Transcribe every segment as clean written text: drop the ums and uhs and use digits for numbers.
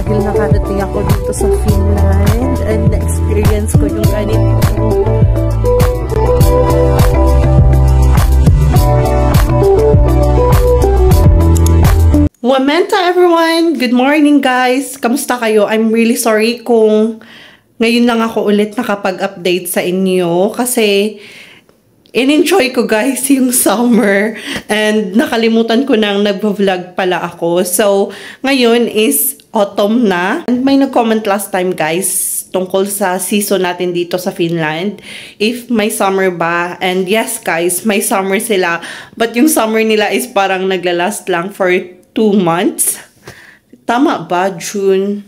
Dahil nakarating ako dito sa Finland and na-experience ko yung ganito. Momenta everyone! Good morning guys! Kamusta kayo? I'm really sorry kung ngayon lang ako ulit nakapag-update sa inyo kasi in-enjoy ko guys yung summer and nakalimutan ko nang nag-vlog pala ako. So, ngayon is autumn na. And may nag-comment last time guys tungkol sa season natin dito sa Finland. If may summer ba? And yes guys, may summer sila. But yung summer nila is parang naglalast lang for 2 months. Tama ba? June,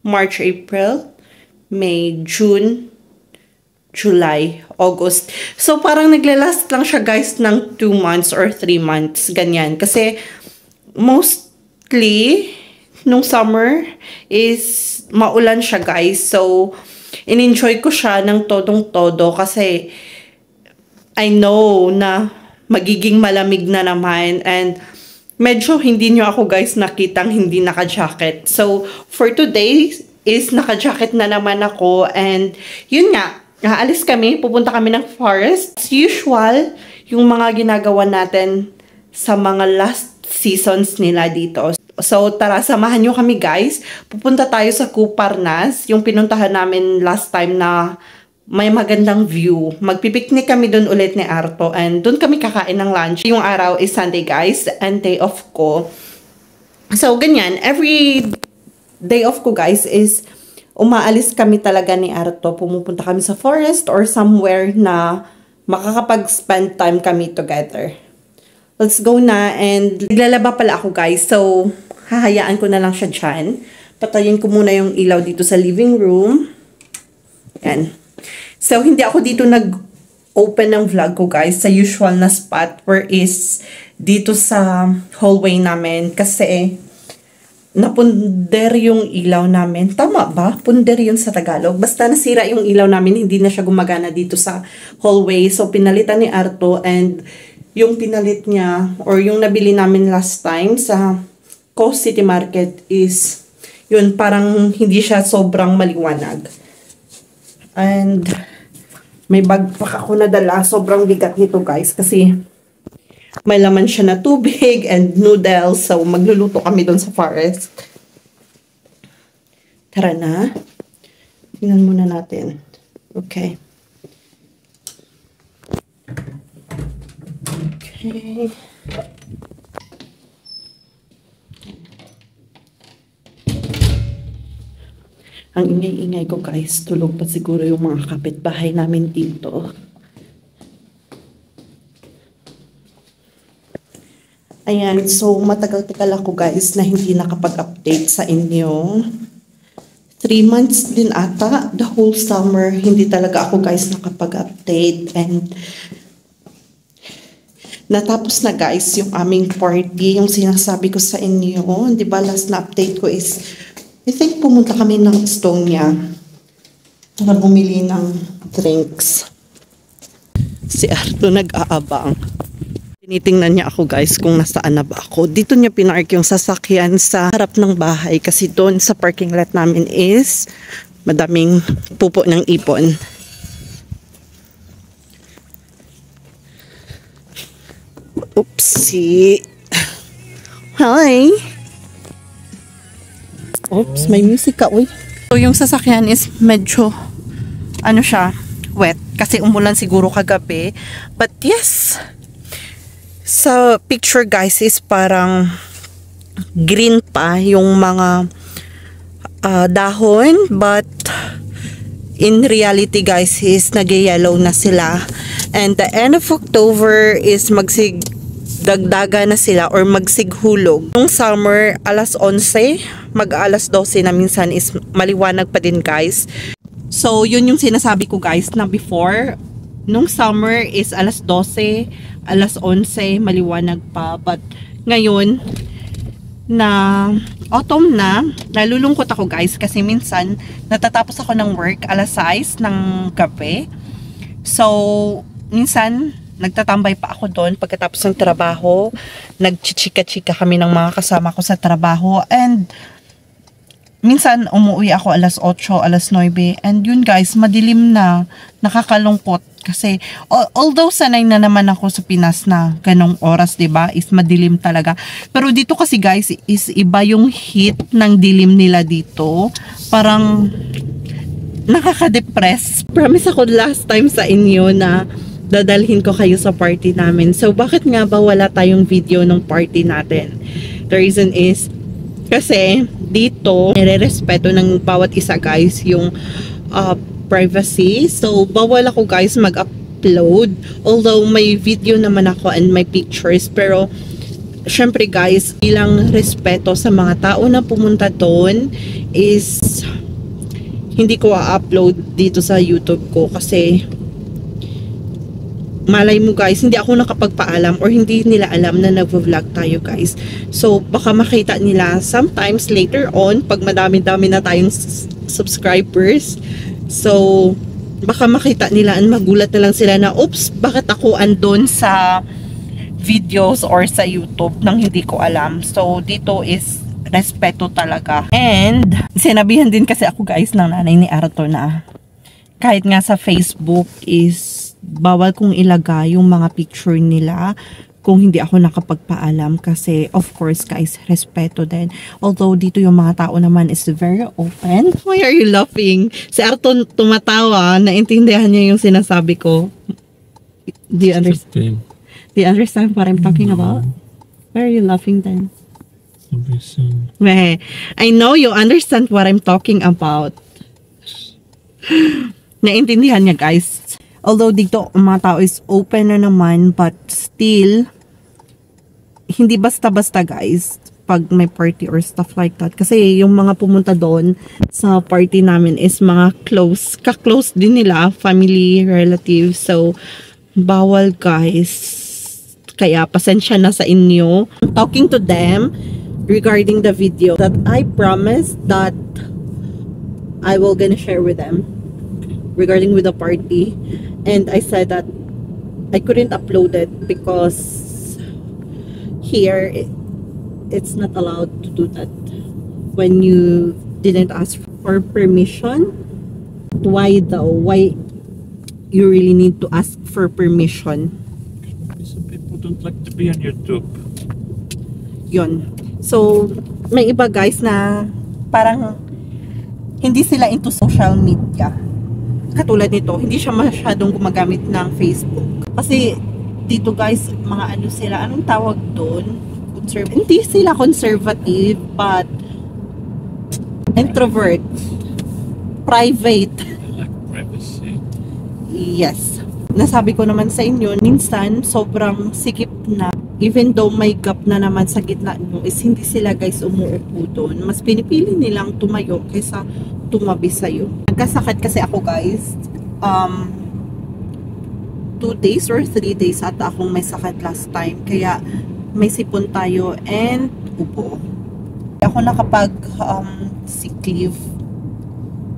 March, April, May, June, July, August. So, parang naglalast lang siya guys ng 2 months or 3 months. Ganyan. Kasi, mostly, nung summer is maulan siya guys. So, in-enjoy ko siya ng todong-todo kasi I know na magiging malamig na naman and medyo hindi nyo ako guys nakitang hindi naka-jacket. So, for today is naka-jacket na naman ako and yun nga, aalis kami, pupunta kami ng forest. As usual, yung mga ginagawa natin sa mga last seasons nila dito. So, tara, samahan nyo kami guys. Pupunta tayo sa Kuparnas, yung pinuntahan namin last time na may magandang view. Magpipiknik kami dun ulit ni Arto and dun kami kakain ng lunch. Yung araw is Sunday guys and day off ko. So, ganyan. Every day off ko guys is umaalis kami talaga ni Arto. Pumupunta kami sa forest or somewhere na makakapag-spend time kami together. Let's go na and naglalaba pala ako guys. So, hahayaan ko na lang siya dyan. Patayin ko muna yung ilaw dito sa living room. Yan. So, hindi ako dito nag-open ng vlog ko guys sa usual na spot where is dito sa hallway namin kasi napunder yung ilaw namin. Tama ba? Punder yun sa Tagalog. Basta nasira yung ilaw namin, hindi na siya gumagana dito sa hallway. So, pinalitan ni Arto and yung pinalit niya or yung nabili namin last time sa Coast City Market is yun, parang hindi siya sobrang maliwanag. And may backpack ako nadala. Sobrang bigat nito guys kasi may laman siya na tubig and noodles. So, magluluto kami doon sa forest. Tara na. Tingnan muna natin. Okay. Okay. Ang ingay-ingay ko guys, tulog pa siguro yung mga kapitbahay namin dito. Ayan, so matagal-tagal ako guys na hindi nakapag-update sa inyo. 3 months din ata, the whole summer, hindi talaga ako guys nakapag-update and natapos na guys yung aming party, yung sinasabi ko sa inyo. Di ba last na update ko is, I think pumunta kami ng Estonia para bumili ng drinks. Si Arto nag-aabang. Tinitingnan niya ako guys kung nasaan na ba ako. Dito niya pinark yung sasakyan sa harap ng bahay kasi doon sa parking lot namin is madaming pupo ng ipon. Oopsie. Hi. Oops, may music ka, uy. So, yung sasakyan is medyo, ano siya, wet. Kasi umulan siguro kagabi. But yes, sa picture guys is parang green pa yung mga dahon. But, in reality guys is nag-yellow na sila. And the end of October is dagdaga na sila or magsighulog. Nung summer, alas 11, mag-alas 12 na minsan is maliwanag pa din guys. So, yun yung sinasabi ko guys na before, nung summer is alas 12, alas 11, maliwanag pa. But ngayon, na autumn na, nalulungkot ako guys kasi minsan natatapos ako ng work alas 6 ng gabi. So, minsan nagtatambay pa ako doon pagkatapos ng trabaho. Nagchichika-chika kami ng mga kasama ko sa trabaho. And minsan umuwi ako alas 8, alas 9. And yun guys, madilim na, nakakalungkot. Kasi although sanay na naman ako sa Pinas na ganong oras, 'di ba? Is madilim talaga. Pero dito kasi guys, is iba yung heat ng dilim nila dito. Parang nakaka-depress. Promise ako last time sa inyo na dadalhin ko kayo sa party namin. So bakit nga ba wala tayong video ng party natin? The reason is kasi dito nire-respeto ng bawat isa guys yung privacy. So, bawal ako guys mag-upload. Although may video naman ako and may pictures. Pero, syempre guys, bilang respeto sa mga tao na pumunta doon is hindi ko a-upload dito sa YouTube ko kasi malay mo guys, hindi ako nakapagpaalam or hindi nila alam na nagvo-vlog tayo guys. So, baka makita nila sometimes later on pag madami-dami na tayong subscribers. So, baka makita nila and magulat na lang sila na, oops, bakit ako andun sa videos or sa YouTube nang hindi ko alam. So, dito is respeto talaga. And, sinabihan din kasi ako guys ng nanay ni Arthur na kahit nga sa Facebook is bawal kong ilagay yung mga picture nila kung hindi ako nakapagpaalam kasi of course guys, respeto din. Although dito yung mga tao naman is very open. Why are you laughing? Si Arton tumatawa, naintindihan niya yung sinasabi ko. Do you understand? Do you understand what I'm talking about? Why are you laughing then? I know you understand what I'm talking about. Naintindihan niya guys. Although dito mga tao is open na naman, but still hindi basta-basta guys pag may party or stuff like that. Kasi yung mga pumunta doon sa party namin is mga ka-close din nila, family, relatives. So, bawal guys. Kaya pasensya na sa inyo. I'm talking to them regarding the video that I promised that I will gonna share with them regarding with the party. And I said that I couldn't upload it because here it's not allowed to do that when you didn't ask for permission. Why though? Why you really need to ask for permission? Some people don't like to be on YouTube. Yun. So, may iba guys na parang hindi sila into social media. Katulad nito, hindi siya masyadong gumagamit ng Facebook. Kasi dito guys, mga ano sila, anong tawag doon? Hindi sila conservative, but introvert. Private. I like privacy. Yes. Nasabi ko naman sa inyo, minsan sobrang sikip na. Even though may gap na naman sa gitna nyo, is hindi sila guys umuupo doon. Mas pinipili nilang tumayo kaysa tumabi sa'yo. Nagkasakit kasi ako guys. 2 days or 3 days ata akong may sakit last time. Kaya may sipon tayo and upo. Ako nakapag sick leave.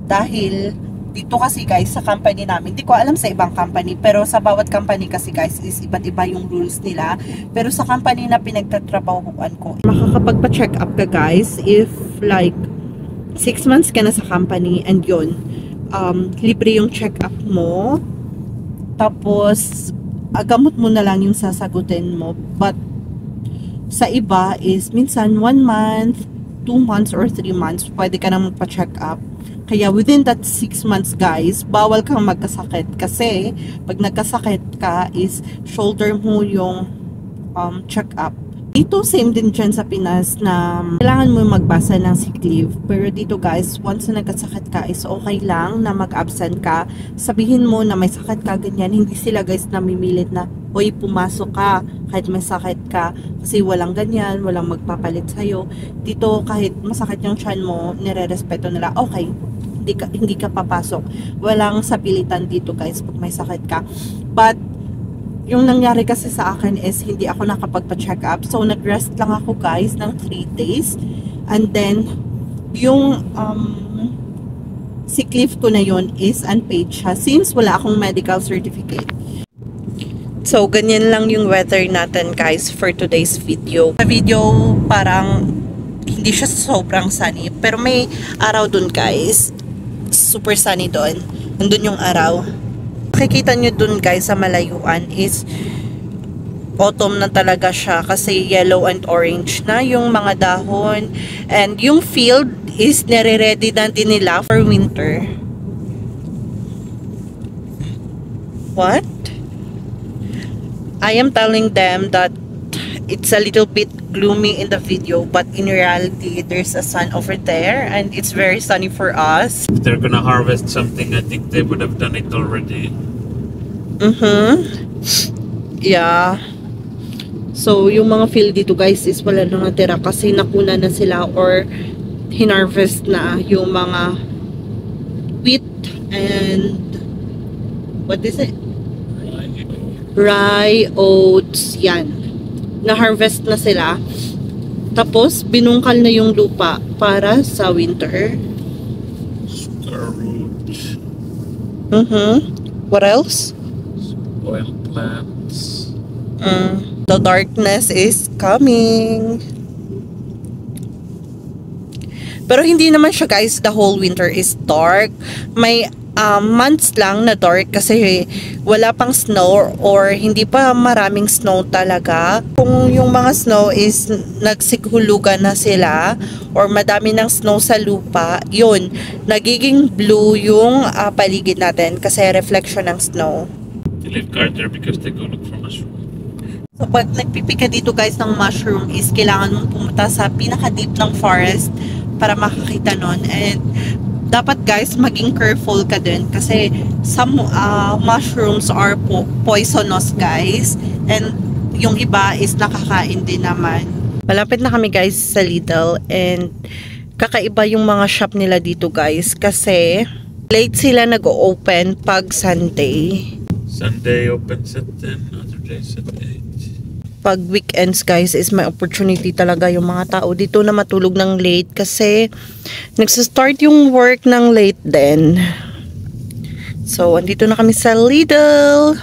Dahil dito kasi guys sa company namin, hindi ko alam sa ibang company, pero sa bawat company kasi guys is iba't iba yung rules nila. Pero sa company na pinagtatrabahuan ko, makakapagpa-check up ka guys if like 6 months ka na sa company and yun, libre yung check up mo. Tapos gamot mo na lang yung sasagutin mo. But sa iba is minsan 1 month, 2 months or 3 months pwede ka na magpa-check up. Kaya within that 6 months guys, bawal kang magkasakit. Kasi pag nagkasakit ka is shoulder mo yung check up. Dito, same din dyan sa Pinas na kailangan mo magbasa ng sick leave. Pero dito guys, once na nagkasakit ka is okay lang na mag-absent ka. Sabihin mo na may sakit ka, ganyan. Hindi sila guys namimilit na, oy, pumasok ka kahit may sakit ka. Kasi walang ganyan, walang magpapalit sa'yo. Dito, kahit masakit yung tiyan mo, nire-respeto nila, okay, hindi ka papasok. Walang sapilitan dito guys pag may sakit ka. But, yung nangyari kasi sa akin is hindi ako nakapagpa-check up. So, nag-rest lang ako guys ng 3 days. And then, yung sick leave ko na yun is unpaid siya since wala akong medical certificate. So, ganyan lang yung weather natin guys for today's video. Sa video, parang hindi siya sobrang sunny. Pero may araw dun guys. Super sunny dun. Nandun yung araw. Makikita nyo dun guys sa malayuan is autumn na talaga siya kasi yellow and orange na yung mga dahon. And yung field is nire-ready na din nila for winter. What? I am telling them that it's a little bit gloomy in the video, but in reality, there's a sun over there and it's very sunny for us. If they're gonna harvest something, I think they would have done it already. Yeah. So, yung mga field dito guys is wala nang natira kasi nakuna na sila or hinarvest na yung mga wheat and what is it? Rye, oats, yan. Na-harvest na sila. Tapos, binungkal na yung lupa para sa winter. Scarroot. What else? Oil plants. The darkness is coming. Pero hindi naman siya guys, the whole winter is dark. May months lang na dark kasi wala pang snow or hindi pa maraming snow talaga. Kung yung mga snow is nagsighulugan na sila or madami ng snow sa lupa, yun, nagiging blue yung paligid natin kasi reflection ng snow. They leave Carter because they go look for mushroom. So pag nagpipika dito guys ng mushroom is kailangan mong pumunta sa pinaka-deep ng forest para makakita nun. And dapat guys maging careful ka din kasi some mushrooms are poisonous guys and yung iba is nakakain din naman. Malapit na kami guys sa Lidl and kakaiba yung mga shop nila dito guys kasi late sila nag-open pag Sunday. Sunday opens at 10, other days at 8. Pag weekends guys is may opportunity talaga yung mga tao dito na matulog ng late kasi nagsa-start yung work ng late din. So, andito na kami sa Lidl.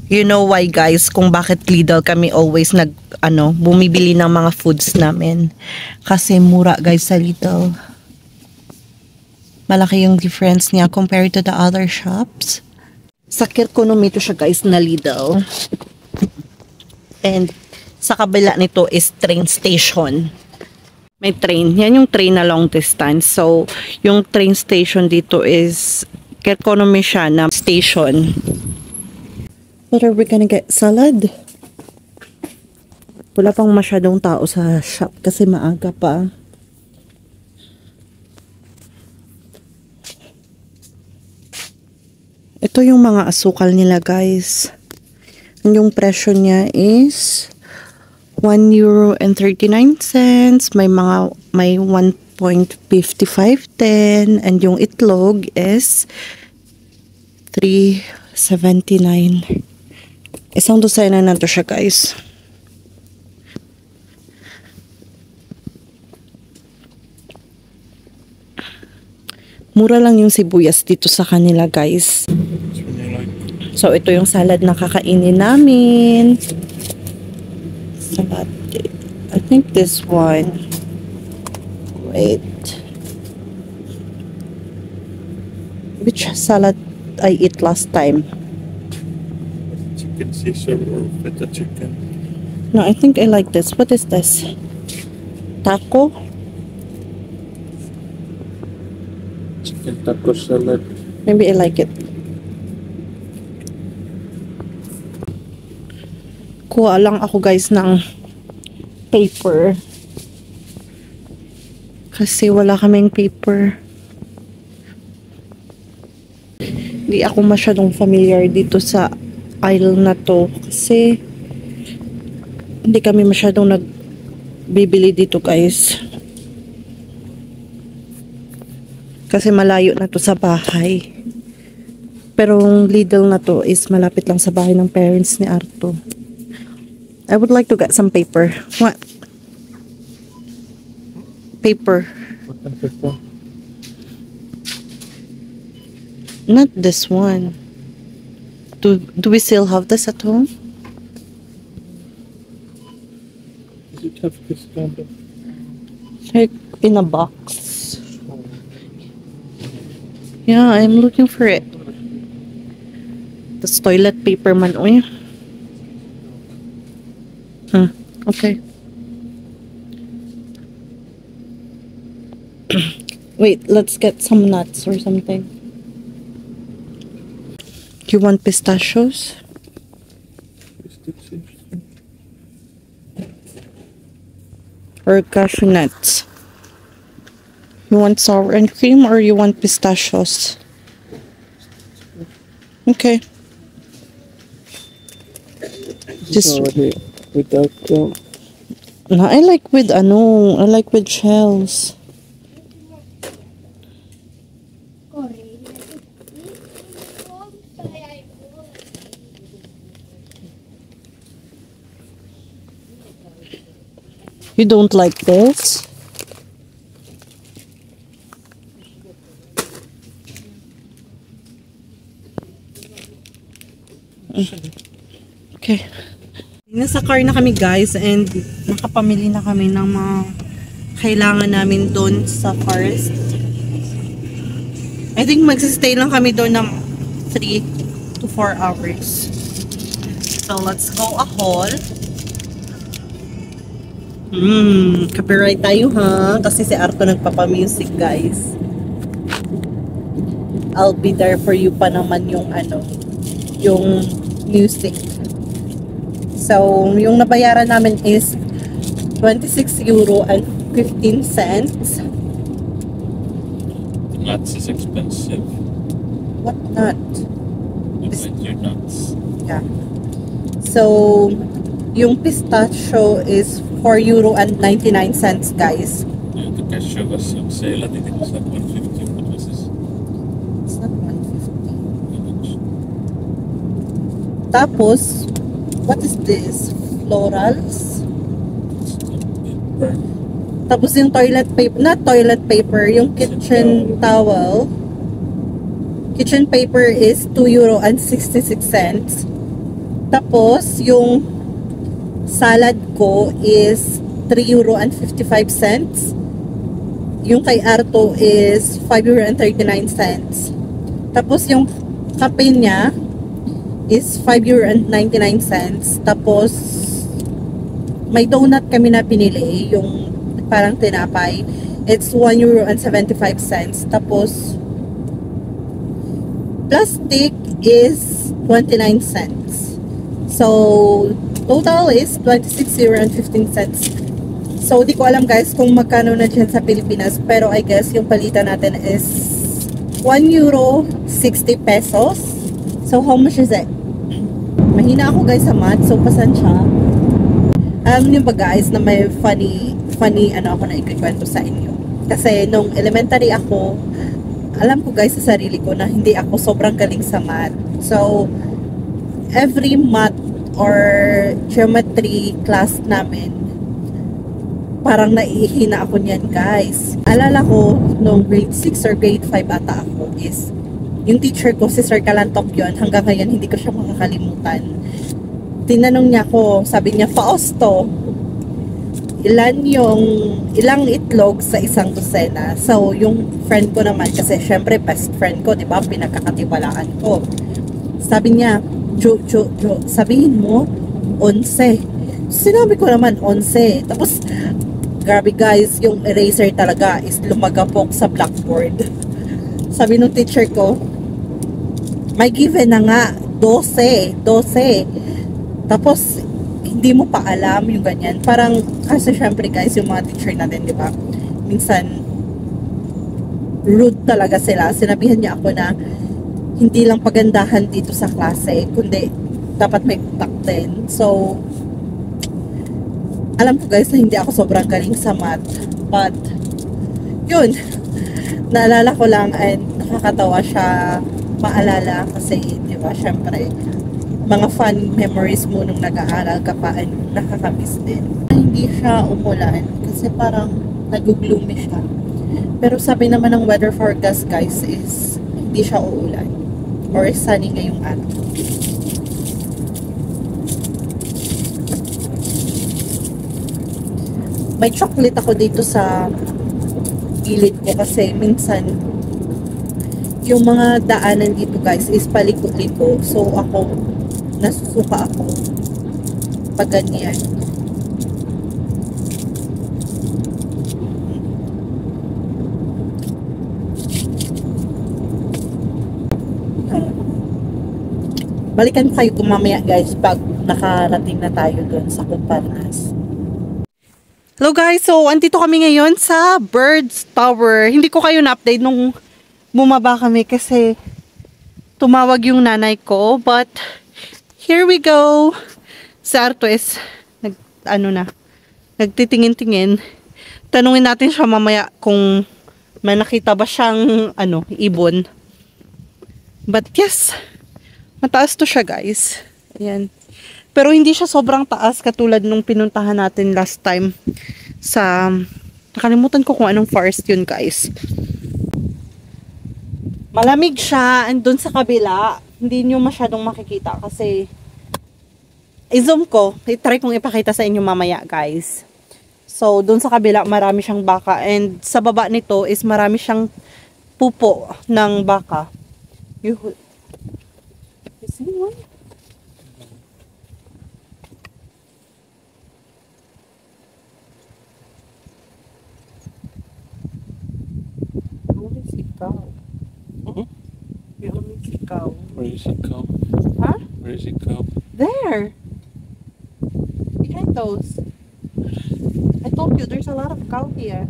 You know why guys kung bakit Lidl kami always bumibili ng mga foods namin. Kasi mura guys sa Lidl. Malaki yung difference niya compared to the other shops. Sa Kirkonomito siya guys na Lidl. And sa kabila nito is train station. May train. Yan yung train na long distance. So, yung train station dito is Kirkonomi siya na station. What are we gonna get? Salad? Wala pang masyadong tao sa shop kasi maaga pa. Ito yung mga asukal nila guys. Yung presyo niya is €1.39. May 1.5510 and yung itlog is $3.79. Isang dosena na to siya guys. Mura lang yung sibuyas dito sa kanila guys. So ito yung salad na kakainin namin. Salad. I think this one. Wait. Which salad I eat last time? Chicken Caesar or feta chicken? No, I think I like this. What is this? Taco? Chicken taco salad. Maybe I like it. Kuha lang ako guys ng paper. Kasi wala kaming paper. Hindi ako masyadong familiar dito sa aisle na to. Kasi hindi kami masyadong nagbibili dito guys. Kasi malayo na to sa bahay. Pero yung Lidl na to is malapit lang sa bahay ng parents ni Arto. I would like to get some paper. What? Paper. What kind of paper? Not this one. Do we still have this at home? Does it have this kind of... Like in a box. Yeah, I'm looking for it. That's toilet paper man. Oh, yeah. Okay. Wait, let's get some nuts or something. You want pistachios? Or cashew nuts? You want sour and cream or you want pistachios? Okay. Just without no, I like with shells. You don't like this? Okay. Nasa car na kami guys and nakapamili na kami ng mga kailangan namin doon sa forest. I think magsistay lang kami doon ng 3 to 4 hours. So let's go a haul. Copyright tayo ha kasi si Arto nagpapa-music guys. I'll be there for you pa naman yung yung music. So, yung nabayaran namin is 26 euro and 15 cents. Nuts is expensive. What nut? You like your nuts. Yeah. So, yung pistachio is 4 euro and 99 cents guys. Yeah, the cashew was on sale. I think it was like 150. What was this? It's not 150. How much? Tapos, what is this? Florals? Paper. Tapos yung toilet paper, not toilet paper, yung kitchen towel. Kitchen paper is 2 euro and 66 cents. Tapos yung salad ko is 3 euro and 55 cents. Yung kay Arto is 5 euro and 39 cents. Tapos yung kape niya is 5 euro and 99 cents. Tapos may donut kami na pinili, yung parang tinapay. It's 1 euro and 75 cents. Tapos plastic is 29 cents. So total is 26 euro and 15 cents. So di ko alam guys kung magkano na dyan sa Pilipinas, pero I guess yung palitan natin is 1 euro 60 pesos. So how much is it? Mahina ako guys sa math, so pasensya. Alam niyo ba guys na may funny ako na ikikwento sa inyo. Kasi nung elementary ako, alam ko guys sa sarili ko na hindi ako sobrang galing sa math. So every math or geometry class namin, parang naihina ako niyan guys. Alala ko nung grade 6 or grade 5 ata ako is yung teacher ko, si Sir Kalantok yun, hanggang ngayon hindi ko siya makakalimutan. Tinanong niya ako, sabi niya, Fausto, ilang itlog sa isang dosena? So, yung friend ko naman, kasi syempre best friend ko, di ba, pinagkakatiwalaan ko. Sabi niya, Jo, sabihin mo, 11. Sinabi ko naman, 11. Tapos, grabe guys, yung eraser talaga is lumagapok sa blackboard. Sabi nung teacher ko, may given na nga, 12. Tapos, hindi mo pa alam yung ganyan. Parang, kasi syempre guys, yung mga teacher natin, di ba? Minsan, rude talaga sila. Sinabihan niya ako na hindi lang pagandahan dito sa klase, kundi dapat may utak din. So, alam ko guys na hindi ako sobrang galing sa math. But, yun. Naalala ko lang and nakakatawa siya maalala kasi, di ba, syempre, mga fun memories mo nung nag-aaral ka pa and nakakamiss din. Hindi siya umulan kasi parang nag-gloomy siya. Pero sabi naman ng weather forecast guys is hindi siya uulan or sunny ngayong araw. May chocolate ako dito sa gilid ko kasi minsan yung mga daanan dito guys is paliko-liko. So ako, nasusuka ako pag ganyan. Balikan kayo kung mamaya guys pag nakarating na tayo doon sa Kumparnas. Hello guys, so andito kami ngayon sa Birds Tower. Hindi ko kayo na-update nung bumaba kami kasi tumawag yung nanay ko, but here we go. Si Arto is nagtitingin-tingin. Tanungin natin siya mamaya kung may nakita ba siyang ibon. But yes, mataas to siya guys. Ayan. Pero hindi siya sobrang taas katulad nung pinuntahan natin last time sa, nakalimutan ko kung anong forest yun guys. Malamig siya, and dun sa kabila, hindi nyo masyadong makikita kasi i-zoom ko, i-try kong ipakita sa inyo mamaya guys. So, dun sa kabila, marami siyang baka, and sa baba nito is marami siyang pupo ng baka. You see one? Only see cow. You only see cow. Where is it go? Huh? Where is it go? There. Behind those. I told you there's a lot of cow here.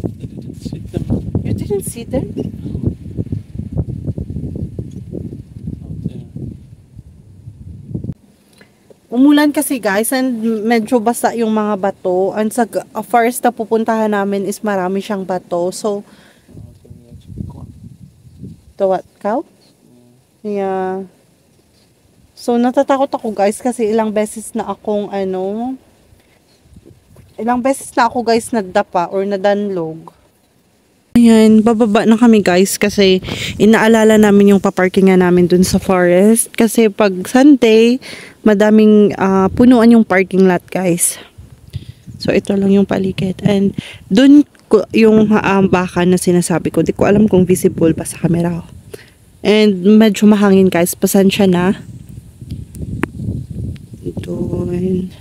I didn't see them You didn't see them? out there. Umulan kasi guys, and medyo basa yung mga bato. And sa forest na pupuntahan namin is marami siyang bato. So, the what? Cow? Yeah. So, natatakot ako guys kasi ilang beses na akong guys nadapa or nadanlog. Ayan, bababa na kami guys kasi inaalala namin yung paparkingan namin dun sa forest. Kasi pag Sunday, madaming punuan yung parking lot guys. So, ito lang yung paligid. And dun yung baka na sinasabi ko, di ko alam kung visible pa sa camera ko. And medyo mahangin guys, pasensya na. Doon.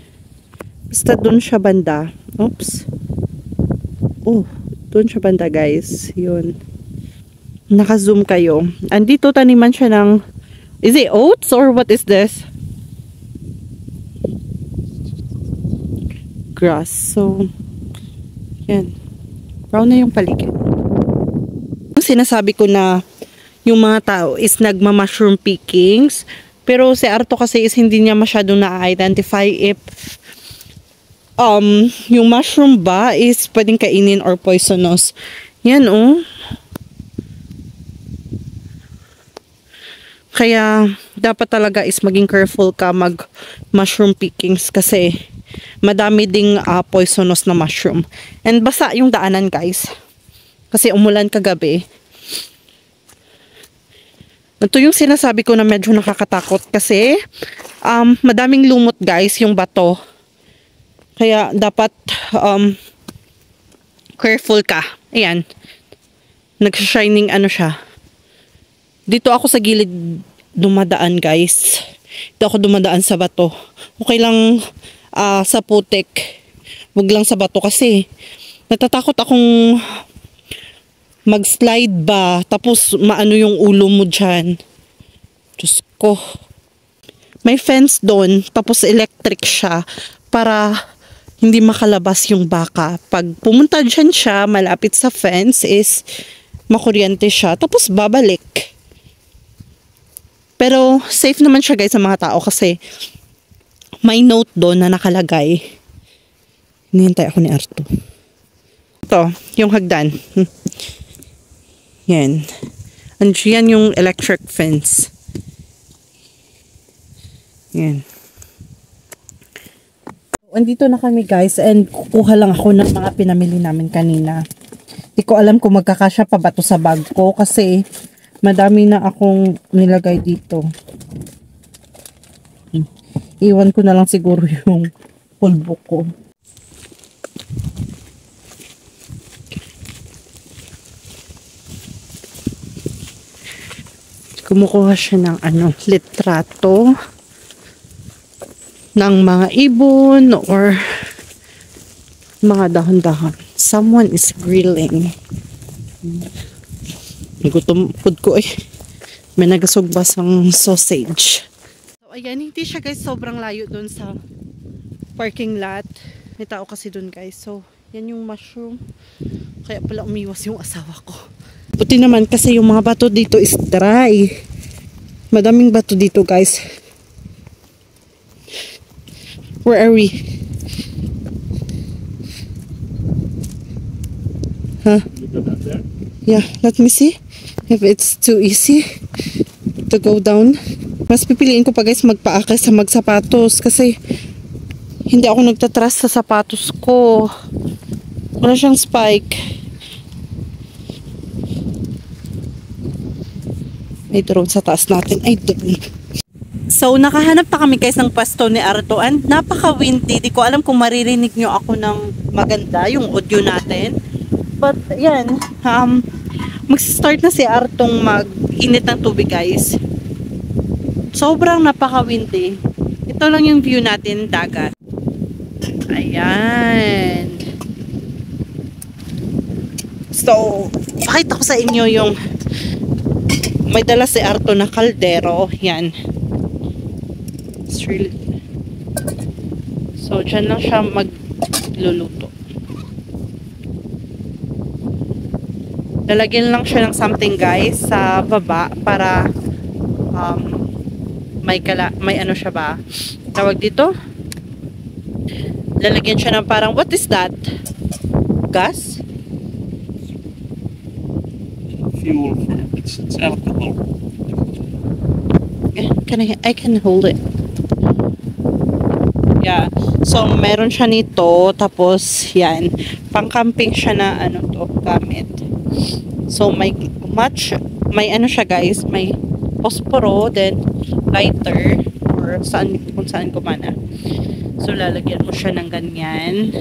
Basta doon siya banda. Oops. Oh, doon siya banda guys. Yun. Naka-zoom kayo. Andito taniman siya ng, is it oats or what is this? Grass. So, yan. Brown na yung paligid. Sinasabi ko na yung mga tao is nagma-mushroom pickings. Pero si Arto kasi is hindi niya masyadong na-identify if yung mushroom ba is pwedeng kainin or poisonous. Yan oh. Kaya dapat talaga is maging careful ka mag mushroom pickings kasi madami ding poisonous na mushroom. And basa yung daanan guys. Kasi umulan kagabi. Ito yung sinasabi ko na medyo nakakatakot kasi madaming lumot guys yung bato. Kaya dapat careful ka. Ayan. Nag-shining siya. Dito ako sa gilid dumadaan guys. Dito ako dumadaan sa bato. Okay lang sa putik. Wag lang sa bato kasi natatakot akong mag-slide ba tapos maano yung ulo mo dyan. Diyos ko. may fence doon, tapos electric siya para hindi makalabas yung baka. Pag pumunta dyan siya, malapit sa fence is makuryente siya, tapos babalik. Pero safe naman siya guys sa mga tao kasi may note doon na nakalagay. Hinihintay ako ni Arto. Ito, yung hagdan. Yan. Andiyan yung electric fence. Yan. Andito na kami guys and kukuha lang ako ng mga pinamili namin kanina. Hindi ko alam kung magkakasya pa ba to sa bag ko kasi madami na akong nilagay dito. Iwan ko na lang siguro yung pulbo ko. Kumukuha siya ng litrato ng mga ibon or mga dahon-dahon. Someone is grilling. Gutom food ko eh. May nagasugbasang sausage. So ayan, hindi siya guys sobrang layo dun sa parking lot. May tao kasi dun guys. So yan yung mushroom. Kaya pala umiwas yung asawa ko. Buti naman kasi yung mga bato dito is dry. Madaming bato dito guys. Where are we? Huh? Yeah, let me see if it's too easy to go down. Mas pipiliin ko pa guys magpaakay sa magsapatos kasi hindi ako nagtatrust sa sapatos ko. Wala siyang spike. May drone sa taas natin. Ay, doon. So, nakahanap pa kami guys ng pwesto ni Arto and napaka-windy. Di ko alam kung maririnig nyo ako ng maganda yung audio natin. But, yan. Mag-start na si Artong mag-init ng tubig guys. Sobrang napaka-windy. Ito lang yung view natin, dagat. Ayan. So, pakita ko sa inyo yung may dala si Arto na kaldero. Yan. Really... So, dyan lang siya magluluto. Lalagyan lang siya ng something guys sa baba para may ano siya ba? Tawag dito? Lalagyan siya ng parang, what is that? Gas? Fuel for it's alcohol. I can hold it. Yeah. So, meron siya nito. Tapos, yan. Pang-camping siya na gamit. So, may ano siya guys. May posporo, then lighter. Or kung saan kumana. So, lalagyan mo siya ng ganyan.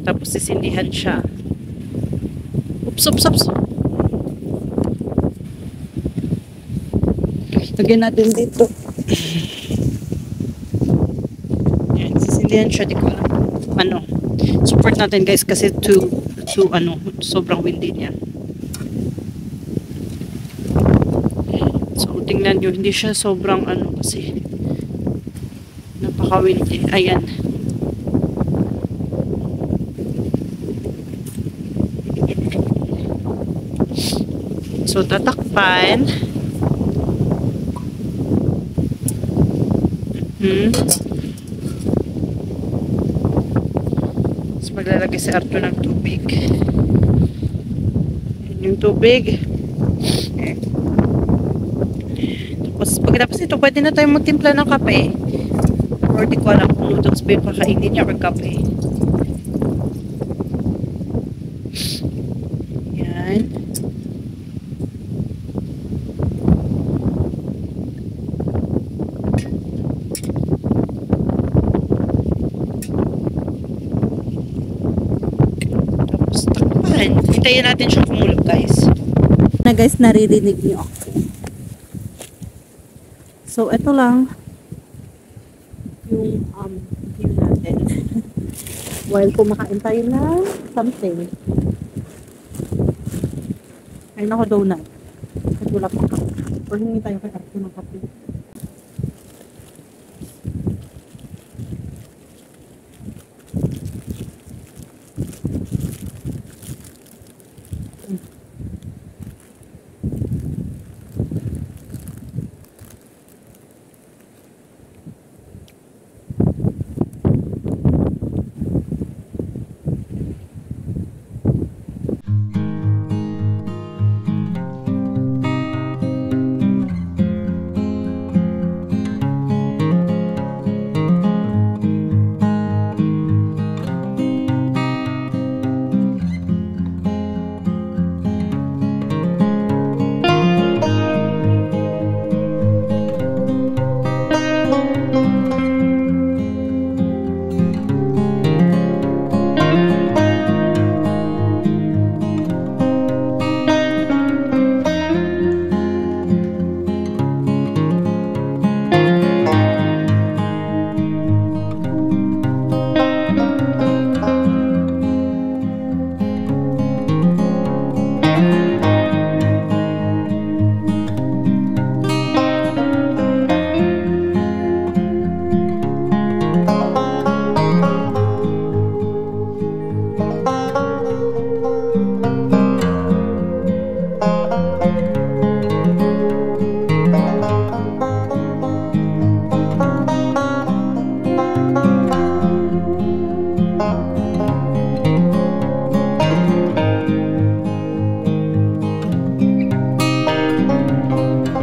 Tapos, sisindihan siya. Oops. Lagyan natin dito. Yan, sisindihan siya. Di ko alam. Support natin guys kasi sobrang windy niya. So, tingnan nyo. Hindi siya sobrang kasi napaka-windy. Ayan. So, tatakpan. Tapos maglalagay si Arto ng tubig. Yan yung tubig. Tapos pagkatapos ito, pwede na tayo magtimpla ng kape. Or di ko alam kung noodles ba yung kakainin niya or kape. Yan. Hintayin natin siya kumulo guys. Na guys, naririnig niyo ako. So, ito lang yung view natin. While kumakain tayo ng something. Kain ako donut. At wala pa kape. Or hindi tayo kay Arto ng kape.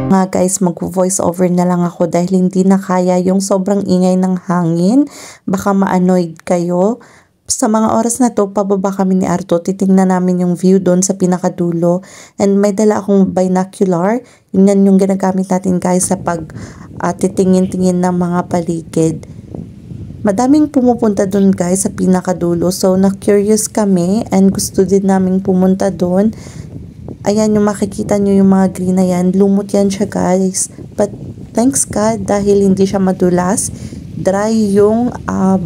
Nga guys, mag-voice over na lang ako dahil hindi na kaya yung sobrang ingay ng hangin. Baka ma-annoyed kayo. Sa mga oras na to, pababa kami ni Arto. Titingnan namin yung view doon sa pinakadulo. And may dala akong binocular. Yun yung ginagamit natin guys sa pag titingin-tingin ng mga paligid. Madaming pumupunta doon guys sa pinakadulo. So na-curious kami and gusto din naming pumunta doon. Ayan yung makikita nyo yung mga green na yan. Lumot yan siya guys. But thanks God dahil hindi siya madulas. Dry yung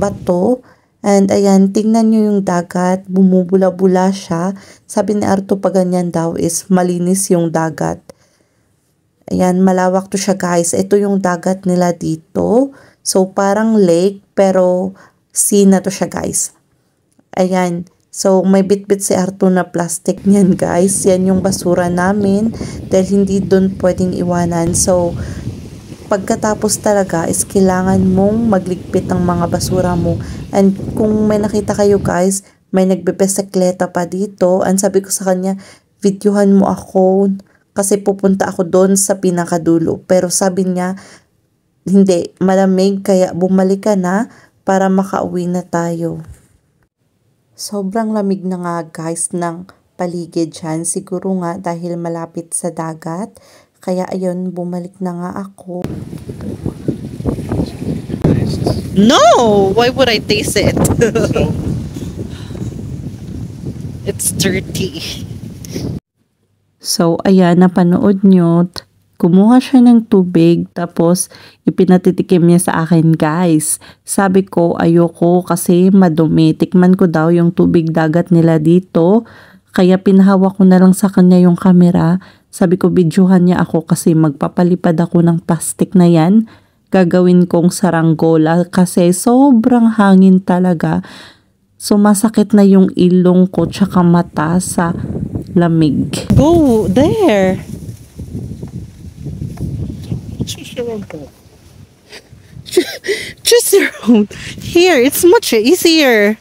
bato. And ayan, tingnan nyo yung dagat. Bumubula-bula siya. Sabi ni Arto pag ganyan daw is malinis yung dagat. Ayan, malawak to siya guys. Ito yung dagat nila dito. So parang lake pero sea na to siya guys. Ayan. So, may bitbit si Arto na plastic niyan guys. Yan yung basura namin dahil hindi doon pwedeng iwanan. So, pagkatapos talaga is kailangan mong magligpit ng mga basura mo. And kung may nakita kayo guys, may nagbebesekleta pa dito. And sabi ko sa kanya, videohan mo ako kasi pupunta ako doon sa pinakadulo. Pero sabi niya, hindi, malamig kaya bumalik ka na para makauwi na tayo. Sobrang lamig na nga guys ng paligid dyan. Siguro nga dahil malapit sa dagat. Kaya ayun, bumalik na nga ako. No! Why would I taste it? It's dirty. So ayan, napanood nyo. Kumuha siya ng tubig tapos ipinatitikim niya sa akin guys. Sabi ko ayoko kasi madumi. Tikman ko daw yung tubig dagat nila dito. Kaya pinahawak ko na lang sa kanya yung camera. Sabi ko videohan niya ako kasi magpapalipad ako ng plastic na yan. Gagawin kong saranggola kasi sobrang hangin talaga. So masakit na yung ilong ko tsaka mata sa lamig. Go there! Just your own. Here, it's much easier.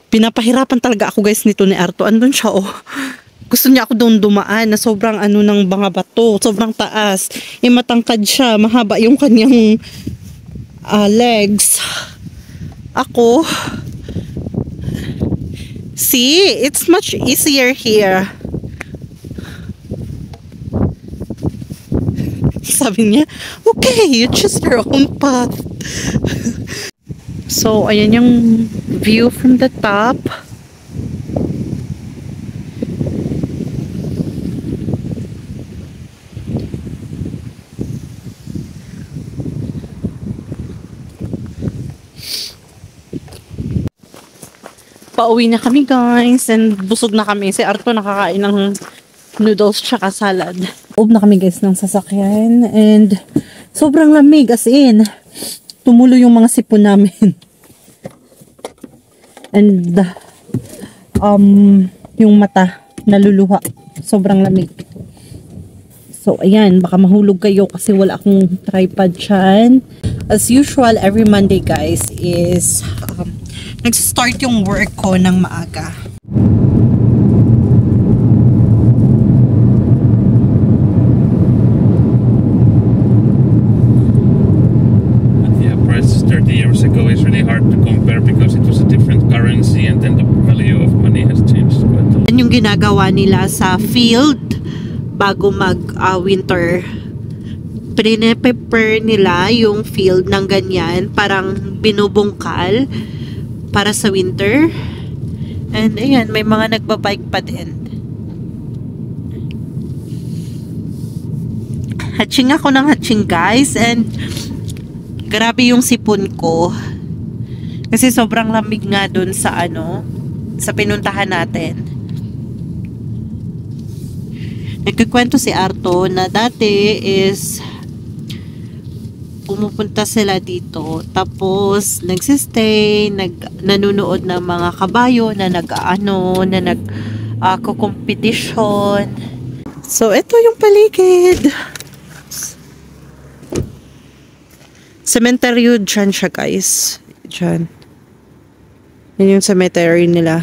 Pinapahirapan talaga ako guys nito ni Arto. Andun siya oh. Gusto niya ako doon dumaan na sobrang ano ng mga bato. Sobrang taas. Matangkad siya. Mahaba yung kanyang legs. Ako, see, it's much easier here. Sabi niya, okay, you choose your own path. So, ayan yung view from the top. Pauwi na kami guys and busog na kami. Si Arto nakakain ng noodles tsaka salad. Uub na kami guys ng sasakyan and sobrang lamig as in. Tumulo yung mga sipon namin. And yung mata naluluha. Sobrang lamig. So ayan, baka mahulog kayo kasi wala akong tripod dyan. As usual, every Monday guys is nag-start yung work ko ng maaga. Yeah, prices 30 years ago is really hard to compare because it was a different currency and then the value of money has changed quite a lot. Yan yung ginagawa nila sa field bago mag-winter. Prepare nila yung field ng ganyan, parang binubungkal para sa winter. And ayan, may mga nagbabike pa din. Hatching ako ng hatching guys and grabe yung sipon ko. Kasi sobrang lamig nga dun sa sa pinuntahan natin. Nagkikwento si Arto na dati is pumupunta sila dito tapos nagsistay, nanunood ng mga kabayo na nag-competition. So ito yung paligid. Cemetery dyan siya guys. Dyan. Yan yung cemetery nila.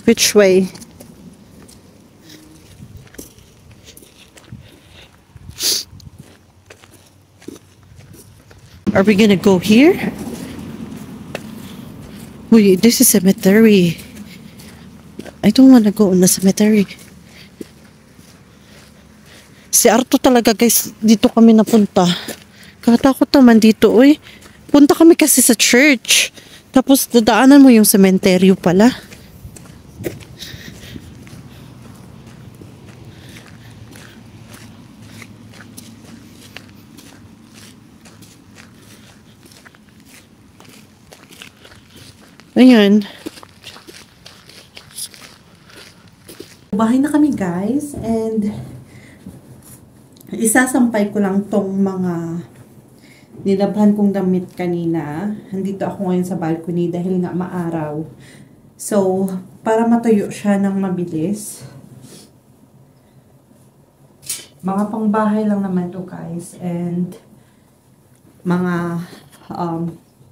Which way? Are we gonna go here? Wait, this is cemetery. I don't wanna go in the cemetery. Si Arto talaga guys, dito kami napunta. Katakot naman dito, uy. Punta kami kasi sa church. Tapos dadaanan mo yung cemetery pala. Ayan. Bahay na kami guys and isasampay ko lang tong mga nilabhan kong damit kanina. Nandito ako ngayon sa balcony dahil nga maaraw. So, para matuyo siya ng mabilis. Mga pangbahay lang naman to guys and mga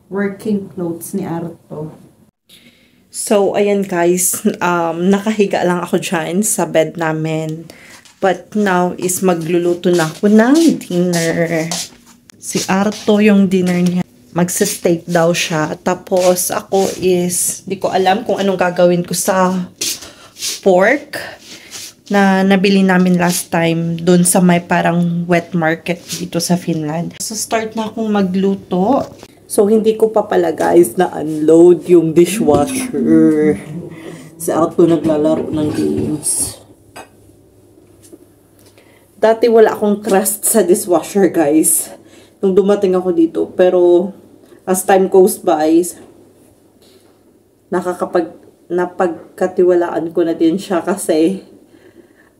working clothes ni Arto. So, ayan guys, nakahiga lang ako dyan sa bed namin. But now is magluluto na ako ng dinner. Si Arto yung dinner niya. Magsa-steak daw siya. Tapos ako is, di ko alam kung anong gagawin ko sa pork na nabili namin last time doon sa may parang wet market dito sa Finland. So, start na akong magluto. So, hindi ko pa pala guys na-unload yung dishwasher. Si Arto naglalaro ng games. Dati wala akong trust sa dishwasher guys. Nung dumating ako dito. Pero, as time goes by, napagkatiwalaan ko na din siya kasi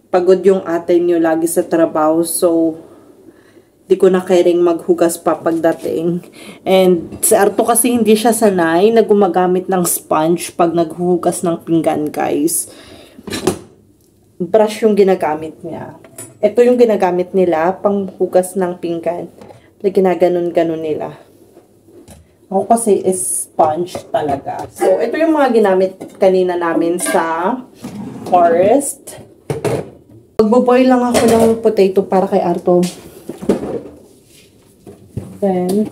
pagod yung ate niyo lagi sa trabaho. So, di ko na kairing maghugas pa pagdating. And si Arto kasi hindi siya sanay na gumagamit ng sponge pag naghuhugas ng pinggan, guys. Brush yung ginagamit niya. Ito yung ginagamit nila pang hugas ng pinggan. Ginaganon-ganon nila. Ako kasi is sponge talaga. So, ito yung mga ginamit kanina namin sa forest. Magbo-boil lang ako ng potato para kay Arto. Then,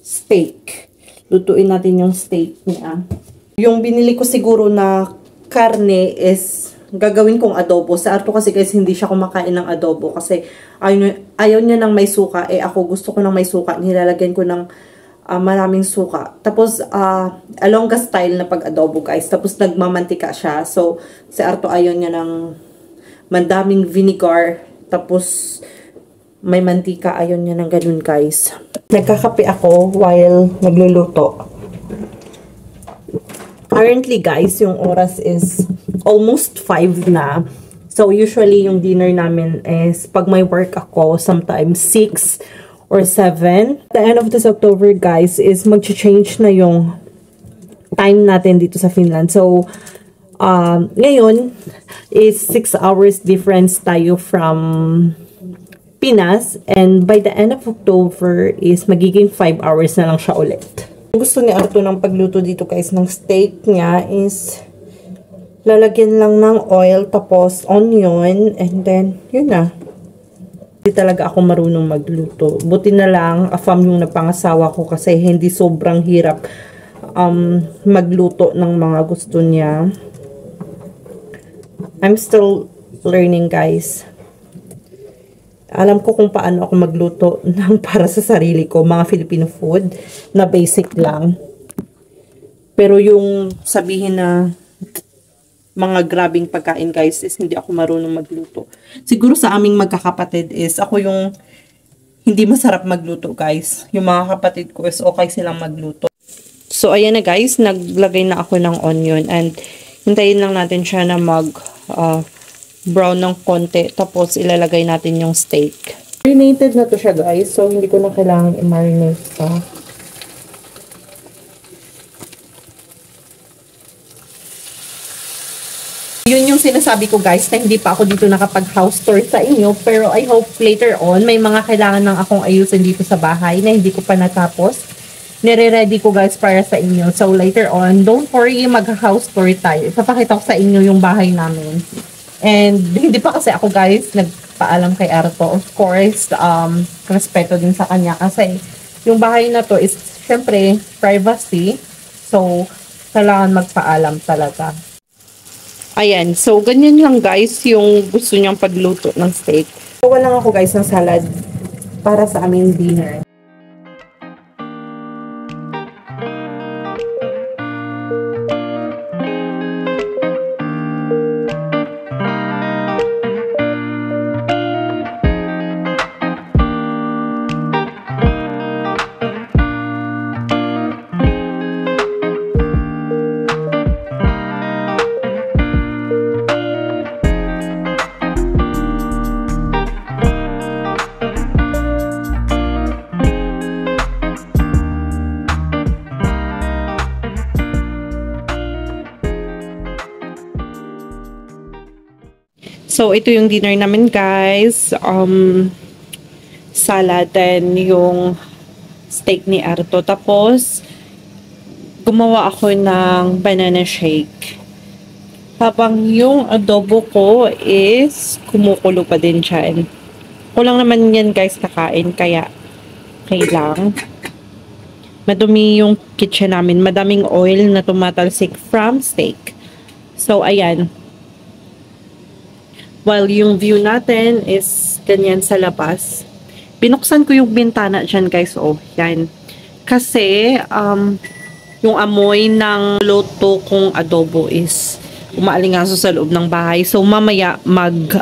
steak. Lutuin natin yung steak niya. Yung binili ko siguro na karne is gagawin kong adobo. Sa Arto kasi hindi siya kumakain ng adobo kasi ayaw niya ng may suka. Eh ako gusto ko ng may suka. Nilalagyan ko ng maraming suka. Tapos, alongga style na pag-adobo guys. Tapos nagmamantika siya. So, si Arto ayaw niya ng mandaming vinegar. Tapos, may mantika, ayun niya ng ganun guys. Nagkakape ako while nagluluto. Currently guys, yung oras is almost 5 na. So usually yung dinner namin is pag may work ako, sometimes 6 or 7. At the end of this October guys is mag-change na yung time natin dito sa Finland. So ngayon is 6 hours difference tayo from Pinas, and by the end of October is magiging 5 hours na lang siya ulit. Gusto ni Arto ng pagluto dito guys ng steak niya is lalagyan lang ng oil tapos onion and then yun na. Hindi talaga ako marunong magluto. Buti na lang afam yung napangasawa ko kasi hindi sobrang hirap magluto ng mga gusto niya. I'm still learning guys. Alam ko kung paano ako magluto ng para sa sarili ko, mga Filipino food na basic lang. Pero yung sabihin na mga grabing pagkain guys is hindi ako marunong magluto. Siguro sa aming magkakapatid is ako yung hindi masarap magluto guys. Yung mga kapatid ko is okay silang magluto. So ayan na guys, naglagay na ako ng onion and hintayin lang natin siya na brown ng konti. Tapos, ilalagay natin yung steak. Marinated na to siya, guys. So, hindi ko na kailangan i-marinate pa. Yun yung sinasabi ko, guys, na hindi pa ako dito nakapag-house tour sa inyo. Pero, I hope later on, may mga kailangan lang akong ayusin dito sa bahay na hindi ko pa natapos. Nire-ready ko, guys, para sa inyo. So, later on, don't worry, mag-house tour tayo. Ipapakita ko sa inyo yung bahay namin. And hindi pa kasi ako guys nagpaalam kay Arto. Of course, respeto din sa kanya kasi yung bahay na to is syempre privacy. So, kailangan magpaalam talaga. Ayan. So, ganyan lang guys yung gusto niyang pagluto ng steak. Gawa lang ako guys ng salad para sa aming dinner. So, ito yung dinner namin, guys. Salad and yung steak ni Arto. Tapos, gumawa ako ng banana shake. Habang yung adobo ko is kumukulo pa din dyan. Kulang naman yan, guys, kakain. Kaya, kailang. Madumi yung kitchen namin. Madaming oil na tumatalsik from steak. So, ayan. While yung view natin is ganyan sa labas. Binuksan ko yung bintana dyan guys. Oh, yan. Kasi, yung amoy ng luto kong adobo is umaalingaso sa loob ng bahay. So, mamaya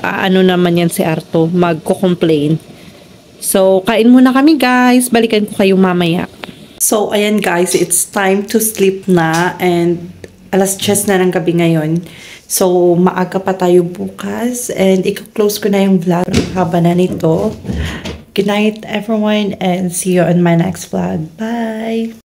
ano naman yan si Arto, magko-complain. So, kain muna kami guys. Balikan ko kayo mamaya. So, ayan guys, it's time to sleep na and alas 10 na ng gabi ngayon. So, maaga pa tayo bukas and i-close ko na yung vlog haba na nito. Good night everyone and see you on my next vlog. Bye!